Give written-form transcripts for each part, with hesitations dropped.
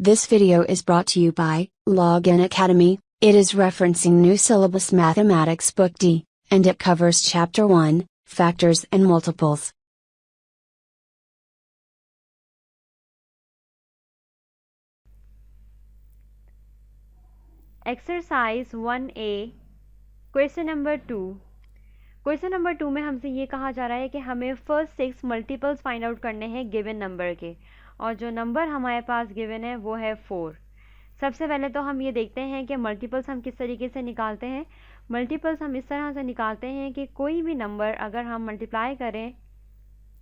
This video is brought to you by Login Academy. It is referencing New Syllabus Mathematics Book D, and it covers Chapter 1, Factors and Multiples. Exercise 1A, Question number 2. Question number 2 में हमसे ये कहा जा रहा है कि हमें first 6 multiples find out करने हैं गिवन नंबर के, और जो नंबर हमारे पास गिवन है वो है 4। सबसे पहले तो हम ये देखते हैं कि मल्टीपल्स हम किस तरीके से निकालते हैं। मल्टीपल्स हम इस तरह से निकालते हैं कि कोई भी नंबर अगर हम मल्टीप्लाई करें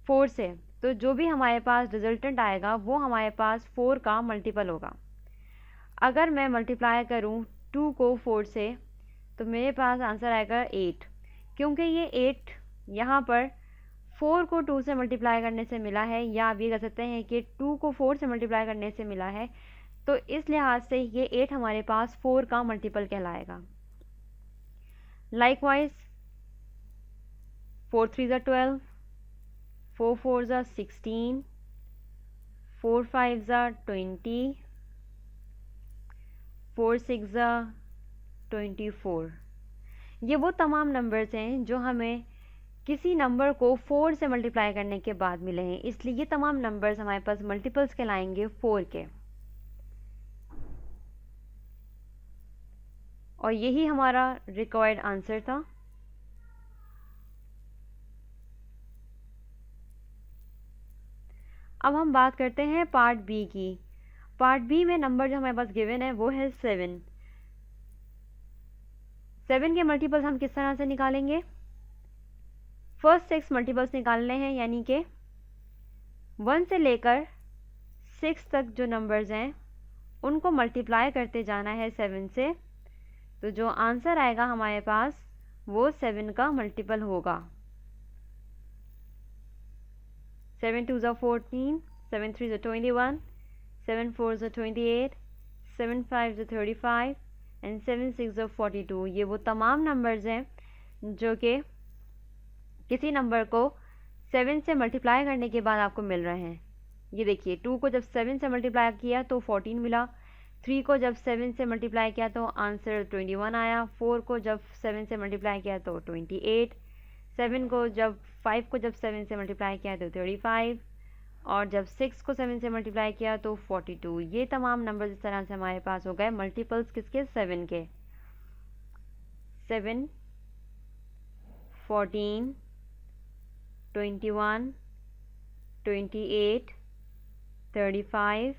4 से, तो जो भी हमारे पास रिजल्टेंट आएगा वो हमारे पास 4 का मल्टीपल होगा। अगर मैं मल्टीप्लाई करूं 2 को 4 से, तो मेरे पास आंसर आएगा 8। क्योंकि ये 8 यहाँ पर 4 को 2 से मल्टीप्लाई करने से मिला है, या आप ये कह सकते हैं कि 2 को 4 से मल्टीप्लाई करने से मिला है, तो इस लिहाज से ये 8 हमारे पास 4 का मल्टीपल कहलाएगा। लाइकवाइज 4 3 ज़ा 12, 4 4 ज़ा 16, 4 5 ज़ा 20, 4 6 ज़ा 24। ये वो तमाम नंबर्स हैं जो हमें किसी नंबर को 4 से मल्टीप्लाई करने के बाद मिले हैं, इसलिए ये तमाम नंबर्स हमारे पास मल्टीपल्स कहलाएंगे 4 के। और यही हमारा रिक्वायर्ड आंसर था। अब हम बात करते हैं पार्ट बी की। पार्ट बी में नंबर जो हमारे पास गिवन है वो है 7। 7 के मल्टीपल्स हम किस तरह से निकालेंगे। फर्स्ट 6 मल्टीपल्स निकालने हैं, यानी कि 1 से लेकर 6 तक जो नंबर्स हैं उनको मल्टीप्लाई करते जाना है 7 से, तो जो आंसर आएगा हमारे पास वो 7 का मल्टीपल होगा। 7 2 ज़ा 14, 7 3 ज़ा 21, 7 4 ज़ा 28, 7 5 ज़ा 35 एंड 7 6 ज़ा 42। ये वो तमाम नंबर्स हैं जो कि किसी नंबर को 7 से मल्टीप्लाई करने के बाद आपको मिल रहे हैं। ये देखिए, 2 को जब 7 से मल्टीप्लाई किया तो 14 मिला, 3 को जब 7 से मल्टीप्लाई किया तो आंसर 21 आया, 4 को जब 7 से मल्टीप्लाई किया तो 28, 5 को जब 7 से मल्टीप्लाई किया तो 35, और जब 6 को 7 से मल्टीप्लाई किया तो 42। ये तमाम नंबर इस तरह से हमारे पास हो गए मल्टीपल्स किसके, 7 के। 7 14 21 28 35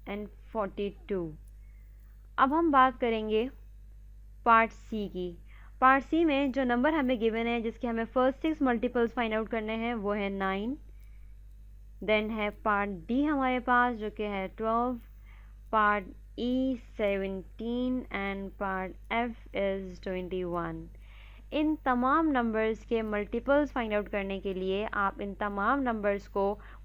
एंड 42। अब हम बात करेंगे पार्ट सी की। पार्ट सी में जो नंबर हमें गिवन है जिसके हमें फर्स्ट 6 मल्टीपल्स फाइंड आउट करने हैं वो है 9। देन है पार्ट डी हमारे पास जो कि है 12, part E 17 and part F is 21। इन तमाम नंबर्स के मल्टीपल्स फाइंड आउट करने के लिए आप इन तमाम नंबर्स को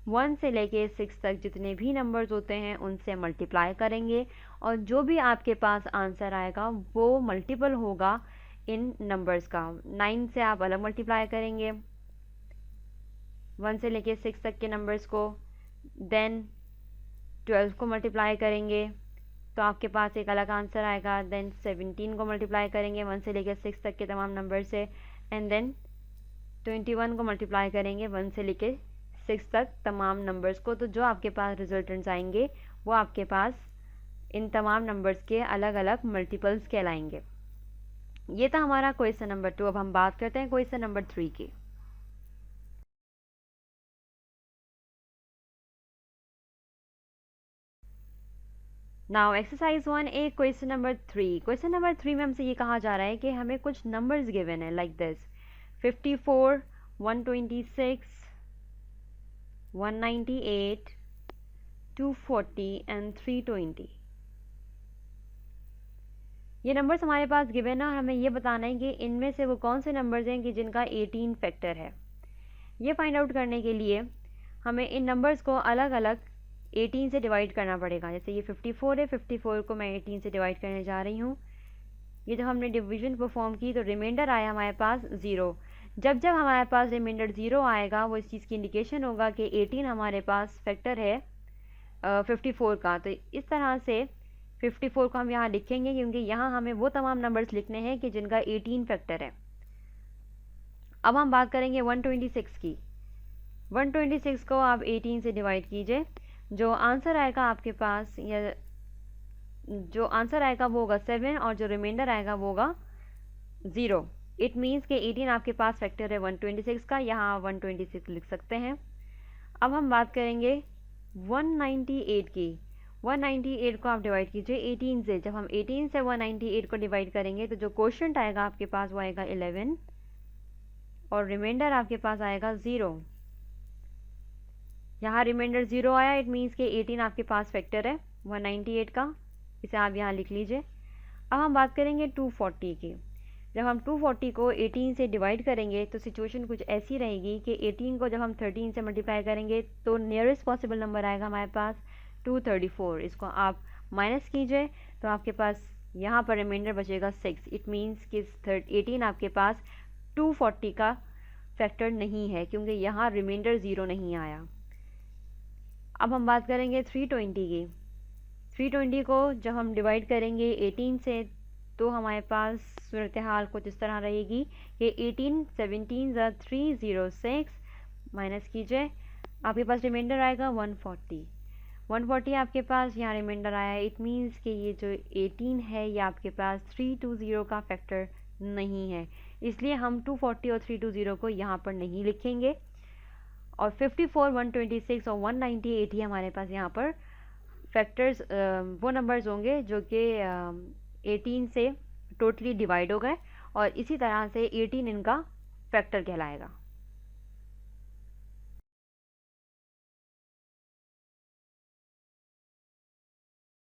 1 से लेके 6 तक जितने भी नंबर्स होते हैं उनसे मल्टीप्लाई करेंगे, और जो भी आपके पास आंसर आएगा वो मल्टीपल होगा इन नंबर्स का। 9 से आप अलग मल्टीप्लाई करेंगे 1 से लेके 6 तक के नंबर्स को, देन 12 को मल्टीप्लाई करेंगे तो आपके पास एक अलग आंसर आएगा। देन 17 को मल्टीप्लाई करेंगे 1 से लेकर 6 तक के तमाम नंबर से, एंड देन 21 को मल्टीप्लाई करेंगे 1 से लेकर 6 तक तमाम नंबर्स को। तो जो आपके पास रिजल्टेंट्स आएंगे वो आपके पास इन तमाम नंबर्स के अलग अलग मल्टीपल्स कहलाएंगे। ये था हमारा क्वेश्चन नंबर 2। अब हम बात करते हैं क्वेश्चन नंबर 3 की। Now exercise 1A question number 3। Question number 3 में हमसे ये कहा जा रहा है कि हमें कुछ नंबर्स गिवन है लाइक दिस 54, 126, 198, 240 एंड 320। ये नंबर्स हमारे पास गिवन है और हमें ये बताना है कि इनमें से वो कौन से नंबर्स हैं कि जिनका 18 फैक्टर है। ये फाइंड आउट करने के लिए हमें इन नंबर्स को अलग अलग 18 से डिवाइड करना पड़ेगा। जैसे ये 54 है, 54 को मैं 18 से डिवाइड करने जा रही हूँ। ये जब हमने डिवीजन परफॉर्म की तो रिमाइंडर आया हमारे पास 0। जब जब हमारे पास रिमाइंडर 0 आएगा वो इस चीज़ की इंडिकेशन होगा कि 18 हमारे पास फैक्टर है 54 का। तो इस तरह से 54 को हम यहाँ लिखेंगे क्योंकि यहाँ हमें वो तमाम नंबर्स लिखने हैं कि जिनका 18 फैक्टर है। अब हम बात करेंगे 126 की। 126 को आप 18 से डिवाइड कीजिए। जो आंसर आएगा आपके पास, या जो आंसर आएगा वो होगा 7 और जो रिमाइंडर आएगा वो होगा 0। इट मीन्स कि 18 आपके पास फैक्टर है 126 का, यहाँ 126 लिख सकते हैं। अब हम बात करेंगे 198 की। 198 को आप डिवाइड कीजिए 18 से। जब हम 18 से 198 को डिवाइड करेंगे तो जो क्वोशंट आएगा आपके पास वो आएगा 11 और रिमाइंडर आपके पास आएगा 0। यहाँ रिमाइंडर 0 आया, इट मीन्स कि 18 आपके पास फैक्टर है 198 का। इसे आप यहाँ लिख लीजिए। अब हम बात करेंगे 240 की। जब हम 240 को 18 से डिवाइड करेंगे तो सिचुएशन कुछ ऐसी रहेगी कि 18 को जब हम 13 से मल्टीप्लाई करेंगे तो नियरेस्ट पॉसिबल नंबर आएगा हमारे पास 234। इसको आप माइनस कीजिए तो आपके पास यहाँ पर रिमाइंडर बचेगा 6। इट मीन्स कि 18 आपके पास 240 का फैक्टर नहीं है क्योंकि यहाँ रिमाइंडर 0 नहीं आया। अब हम बात करेंगे 320 की। 320 को जब हम डिवाइड करेंगे 18 से तो हमारे पास सूरत हाल कुछ इस तरह रहेगी कि 18 17 306 माइनस कीजिए, आपके पास रिमाइंडर आएगा 140। 140 आपके पास यहाँ रिमाइंडर आया है। इट मीन्स कि ये जो 18 है ये आपके पास 320 का फैक्टर नहीं है, इसलिए हम 240 और 320 को यहाँ पर नहीं लिखेंगे। और 54, 126 और 198 ही हमारे पास यहाँ पर फैक्टर्स वो नंबर्स होंगे जो कि 18 से टोटली डिवाइड हो गए और इसी तरह से 18 इनका फैक्टर कहलाएगा।